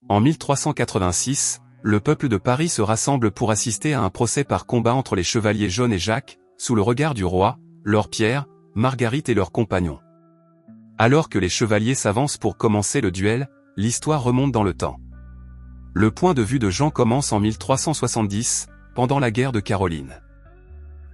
En 1386, le peuple de Paris se rassemble pour assister à un procès par combat entre les chevaliers John et Jacques, sous le regard du roi, leur Pierre, Marguerite et leurs compagnons. Alors que les chevaliers s'avancent pour commencer le duel, l'histoire remonte dans le temps. Le point de vue de Jean commence en 1370, pendant la guerre de Caroline.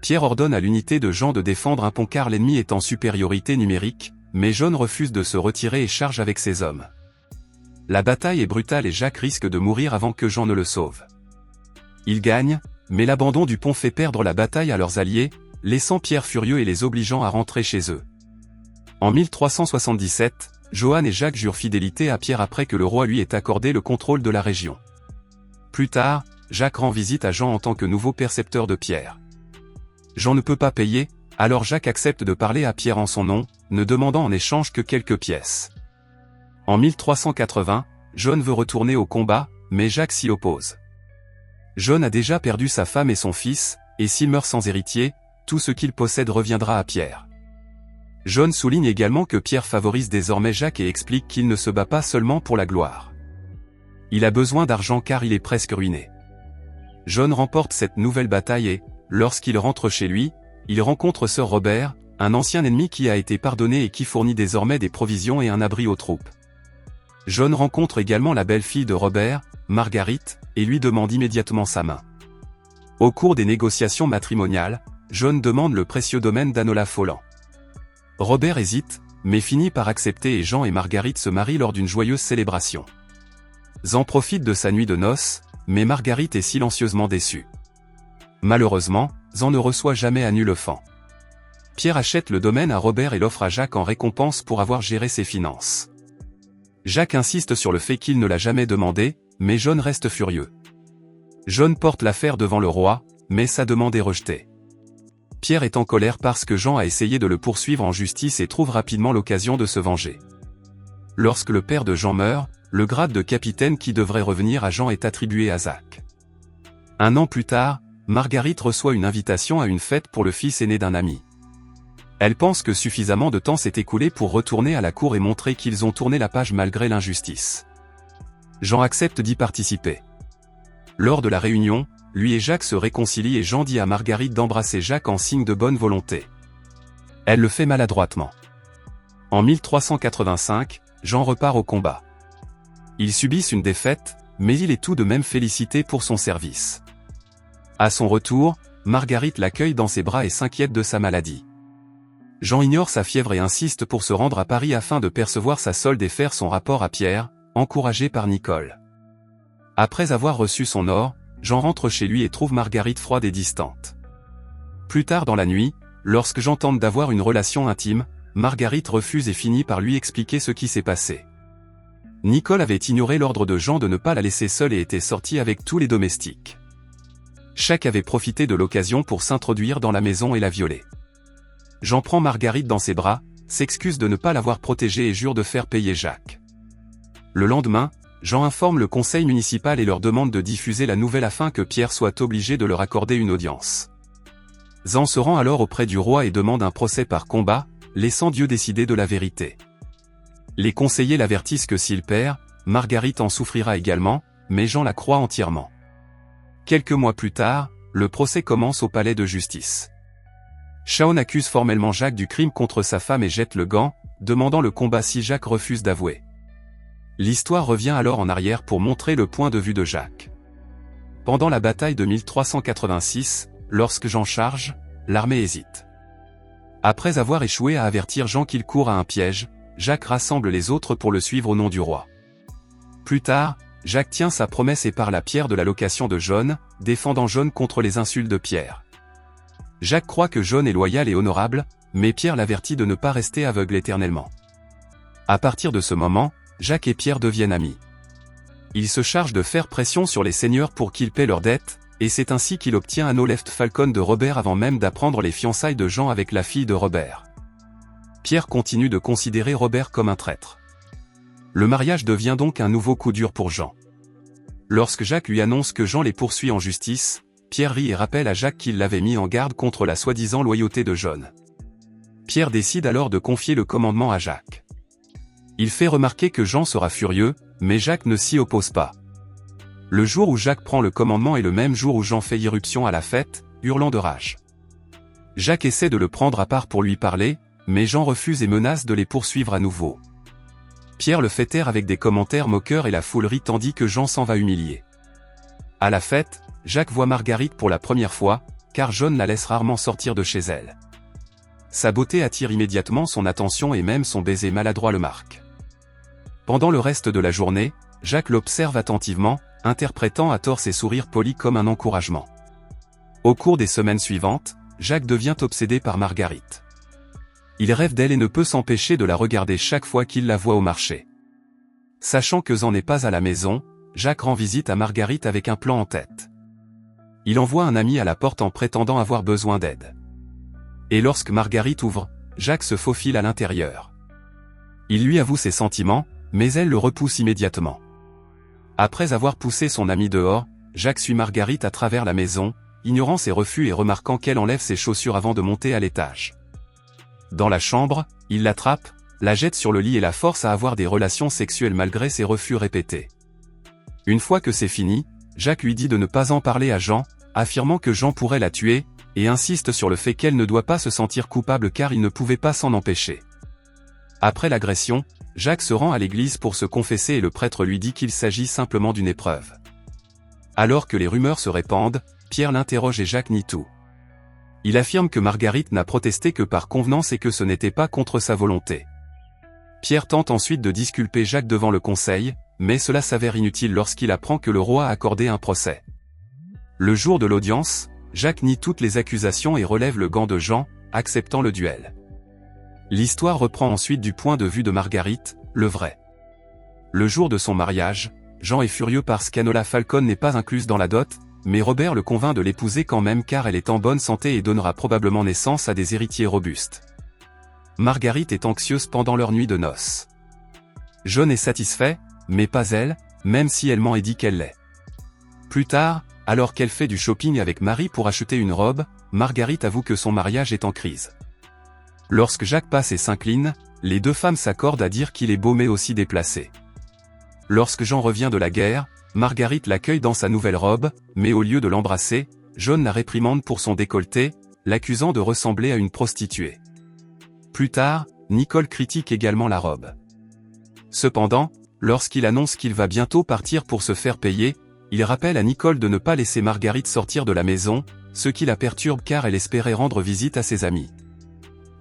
Pierre ordonne à l'unité de Jean de défendre un pont car l'ennemi est en supériorité numérique, mais John refuse de se retirer et charge avec ses hommes. La bataille est brutale et Jacques risque de mourir avant que Jean ne le sauve. Il gagne, mais l'abandon du pont fait perdre la bataille à leurs alliés, laissant Pierre furieux et les obligeant à rentrer chez eux. En 1377, Johann et Jacques jurent fidélité à Pierre après que le roi lui ait accordé le contrôle de la région. Plus tard, Jacques rend visite à Jean en tant que nouveau percepteur de Pierre. Jean ne peut pas payer, alors Jacques accepte de parler à Pierre en son nom, ne demandant en échange que quelques pièces. En 1380, John veut retourner au combat, mais Jacques s'y oppose. John a déjà perdu sa femme et son fils, et s'il meurt sans héritier, tout ce qu'il possède reviendra à Pierre. John souligne également que Pierre favorise désormais Jacques et explique qu'il ne se bat pas seulement pour la gloire. Il a besoin d'argent car il est presque ruiné. John remporte cette nouvelle bataille et, lorsqu'il rentre chez lui, il rencontre Sir Robert, un ancien ennemi qui a été pardonné et qui fournit désormais des provisions et un abri aux troupes. John rencontre également la belle-fille de Robert, Marguerite, et lui demande immédiatement sa main. Au cours des négociations matrimoniales, John demande le précieux domaine d'Anola-Folland. Robert hésite, mais finit par accepter et Jean et Marguerite se marient lors d'une joyeuse célébration. Jean profite de sa nuit de noces, mais Marguerite est silencieusement déçue. Malheureusement, Jean ne reçoit jamais Anulefant. Pierre achète le domaine à Robert et l'offre à Jacques en récompense pour avoir géré ses finances. Jacques insiste sur le fait qu'il ne l'a jamais demandé, mais John reste furieux. John porte l'affaire devant le roi, mais sa demande est rejetée. Pierre est en colère parce que Jean a essayé de le poursuivre en justice et trouve rapidement l'occasion de se venger. Lorsque le père de Jean meurt, le grade de capitaine qui devrait revenir à Jean est attribué à Jacques. Un an plus tard, Marguerite reçoit une invitation à une fête pour le fils aîné d'un ami. Elle pense que suffisamment de temps s'est écoulé pour retourner à la cour et montrer qu'ils ont tourné la page malgré l'injustice. Jean accepte d'y participer. Lors de la réunion, lui et Jacques se réconcilient et Jean dit à Marguerite d'embrasser Jacques en signe de bonne volonté. Elle le fait maladroitement. En 1385, Jean repart au combat. Ils subissent une défaite, mais il est tout de même félicité pour son service. À son retour, Marguerite l'accueille dans ses bras et s'inquiète de sa maladie. Jean ignore sa fièvre et insiste pour se rendre à Paris afin de percevoir sa solde et faire son rapport à Pierre, encouragé par Nicole. Après avoir reçu son or, Jean rentre chez lui et trouve Marguerite froide et distante. Plus tard dans la nuit, lorsque Jean tente d'avoir une relation intime, Marguerite refuse et finit par lui expliquer ce qui s'est passé. Nicole avait ignoré l'ordre de Jean de ne pas la laisser seule et était sortie avec tous les domestiques. Jacques avait profité de l'occasion pour s'introduire dans la maison et la violer. Jean prend Marguerite dans ses bras, s'excuse de ne pas l'avoir protégée et jure de faire payer Jacques. Le lendemain, Jean informe le conseil municipal et leur demande de diffuser la nouvelle afin que Pierre soit obligé de leur accorder une audience. Jean se rend alors auprès du roi et demande un procès par combat, laissant Dieu décider de la vérité. Les conseillers l'avertissent que s'il perd, Marguerite en souffrira également, mais Jean la croit entièrement. Quelques mois plus tard, le procès commence au palais de justice. Shaun accuse formellement Jacques du crime contre sa femme et jette le gant, demandant le combat si Jacques refuse d'avouer. L'histoire revient alors en arrière pour montrer le point de vue de Jacques. Pendant la bataille de 1386, lorsque Jean charge, l'armée hésite. Après avoir échoué à avertir Jean qu'il court à un piège, Jacques rassemble les autres pour le suivre au nom du roi. Plus tard, Jacques tient sa promesse et parle à Pierre de la location de John, défendant John contre les insultes de Pierre. Jacques croit que John est loyal et honorable, mais Pierre l'avertit de ne pas rester aveugle éternellement. À partir de ce moment, Jacques et Pierre deviennent amis. Il se charge de faire pression sur les seigneurs pour qu'ils paient leurs dettes, et c'est ainsi qu'il obtient un Oleft Falcon de Robert avant même d'apprendre les fiançailles de Jean avec la fille de Robert. Pierre continue de considérer Robert comme un traître. Le mariage devient donc un nouveau coup dur pour Jean. Lorsque Jacques lui annonce que Jean les poursuit en justice, Pierre rit et rappelle à Jacques qu'il l'avait mis en garde contre la soi-disant loyauté de John. Pierre décide alors de confier le commandement à Jacques. Il fait remarquer que Jean sera furieux, mais Jacques ne s'y oppose pas. Le jour où Jacques prend le commandement est le même jour où Jean fait irruption à la fête, hurlant de rage. Jacques essaie de le prendre à part pour lui parler, mais Jean refuse et menace de les poursuivre à nouveau. Pierre le fait taire avec des commentaires moqueurs et la foule rit tandis que Jean s'en va humilié. À la fête, Jacques voit Marguerite pour la première fois, car John la laisse rarement sortir de chez elle. Sa beauté attire immédiatement son attention et même son baiser maladroit le marque. Pendant le reste de la journée, Jacques l'observe attentivement, interprétant à tort ses sourires polis comme un encouragement. Au cours des semaines suivantes, Jacques devient obsédé par Marguerite. Il rêve d'elle et ne peut s'empêcher de la regarder chaque fois qu'il la voit au marché. Sachant que Jean n'est pas à la maison, Jacques rend visite à Marguerite avec un plan en tête. Il envoie un ami à la porte en prétendant avoir besoin d'aide. Et lorsque Marguerite ouvre, Jacques se faufile à l'intérieur. Il lui avoue ses sentiments, mais elle le repousse immédiatement. Après avoir poussé son ami dehors, Jacques suit Marguerite à travers la maison, ignorant ses refus et remarquant qu'elle enlève ses chaussures avant de monter à l'étage. Dans la chambre, il l'attrape, la jette sur le lit et la force à avoir des relations sexuelles malgré ses refus répétés. Une fois que c'est fini, Jacques lui dit de ne pas en parler à Jean, affirmant que Jean pourrait la tuer, et insiste sur le fait qu'elle ne doit pas se sentir coupable car il ne pouvait pas s'en empêcher. Après l'agression, Jacques se rend à l'église pour se confesser et le prêtre lui dit qu'il s'agit simplement d'une épreuve. Alors que les rumeurs se répandent, Pierre l'interroge et Jacques nie tout. Il affirme que Marguerite n'a protesté que par convenance et que ce n'était pas contre sa volonté. Pierre tente ensuite de disculper Jacques devant le conseil, mais cela s'avère inutile lorsqu'il apprend que le roi a accordé un procès. Le jour de l'audience, Jacques nie toutes les accusations et relève le gant de Jean, acceptant le duel. L'histoire reprend ensuite du point de vue de Marguerite, le vrai. Le jour de son mariage, Jean est furieux parce qu'Anola Falcon n'est pas incluse dans la dot, mais Robert le convainc de l'épouser quand même car elle est en bonne santé et donnera probablement naissance à des héritiers robustes. Marguerite est anxieuse pendant leur nuit de noces. John est satisfait, mais pas elle, même si elle ment et dit qu'elle l'est. Plus tard, alors qu'elle fait du shopping avec Marie pour acheter une robe, Marguerite avoue que son mariage est en crise. Lorsque Jacques passe et s'incline, les deux femmes s'accordent à dire qu'il est beau mais aussi déplacé. Lorsque Jean revient de la guerre, Marguerite l'accueille dans sa nouvelle robe, mais au lieu de l'embrasser, John la réprimande pour son décolleté, l'accusant de ressembler à une prostituée. Plus tard, Nicole critique également la robe. Cependant, lorsqu'il annonce qu'il va bientôt partir pour se faire payer, il rappelle à Nicole de ne pas laisser Marguerite sortir de la maison, ce qui la perturbe car elle espérait rendre visite à ses amis.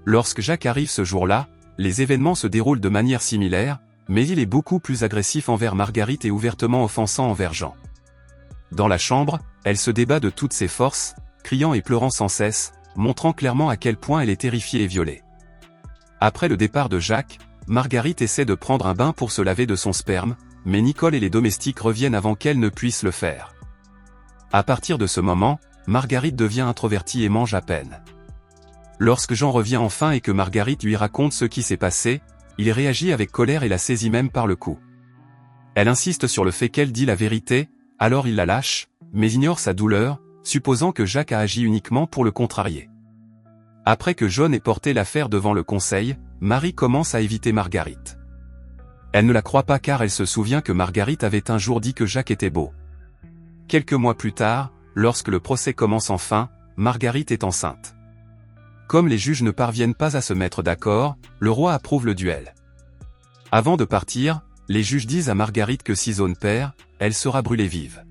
Lorsque Jacques arrive ce jour-là, les événements se déroulent de manière similaire, mais il est beaucoup plus agressif envers Marguerite et ouvertement offensant envers Jean. Dans la chambre, elle se débat de toutes ses forces, criant et pleurant sans cesse, montrant clairement à quel point elle est terrifiée et violée. Après le départ de Jacques, Marguerite essaie de prendre un bain pour se laver de son sperme, mais Nicole et les domestiques reviennent avant qu'elle ne puisse le faire. À partir de ce moment, Marguerite devient introvertie et mange à peine. Lorsque Jean revient enfin et que Marguerite lui raconte ce qui s'est passé, il réagit avec colère et la saisit même par le cou. Elle insiste sur le fait qu'elle dit la vérité, alors il la lâche, mais ignore sa douleur, supposant que Jacques a agi uniquement pour le contrarier. Après que John ait porté l'affaire devant le conseil, Marie commence à éviter Marguerite. Elle ne la croit pas car elle se souvient que Marguerite avait un jour dit que Jacques était beau. Quelques mois plus tard, lorsque le procès commence enfin, Marguerite est enceinte. Comme les juges ne parviennent pas à se mettre d'accord, le roi approuve le duel. Avant de partir, les juges disent à Marguerite que si John perd, elle sera brûlée vive.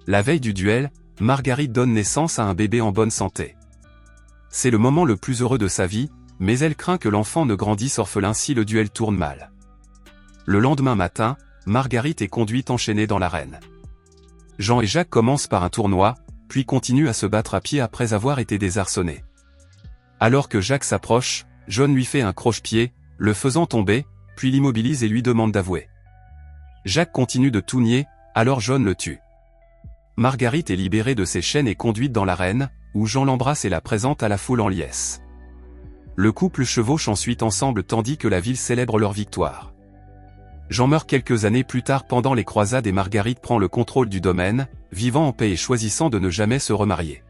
La veille du duel, Marguerite donne naissance à un bébé en bonne santé. C'est le moment le plus heureux de sa vie, mais elle craint que l'enfant ne grandisse orphelin si le duel tourne mal. Le lendemain matin, Marguerite est conduite enchaînée dans l'arène. Jean et Jacques commencent par un tournoi, puis continuent à se battre à pied après avoir été désarçonnés. Alors que Jacques s'approche, John lui fait un croche-pied, le faisant tomber, puis l'immobilise et lui demande d'avouer. Jacques continue de tout nier, alors John le tue. Marguerite est libérée de ses chaînes et conduite dans l'arène, où Jean l'embrasse et la présente à la foule en liesse. Le couple chevauche ensuite ensemble tandis que la ville célèbre leur victoire. Jean meurt quelques années plus tard pendant les croisades et Marguerite prend le contrôle du domaine, vivant en paix et choisissant de ne jamais se remarier.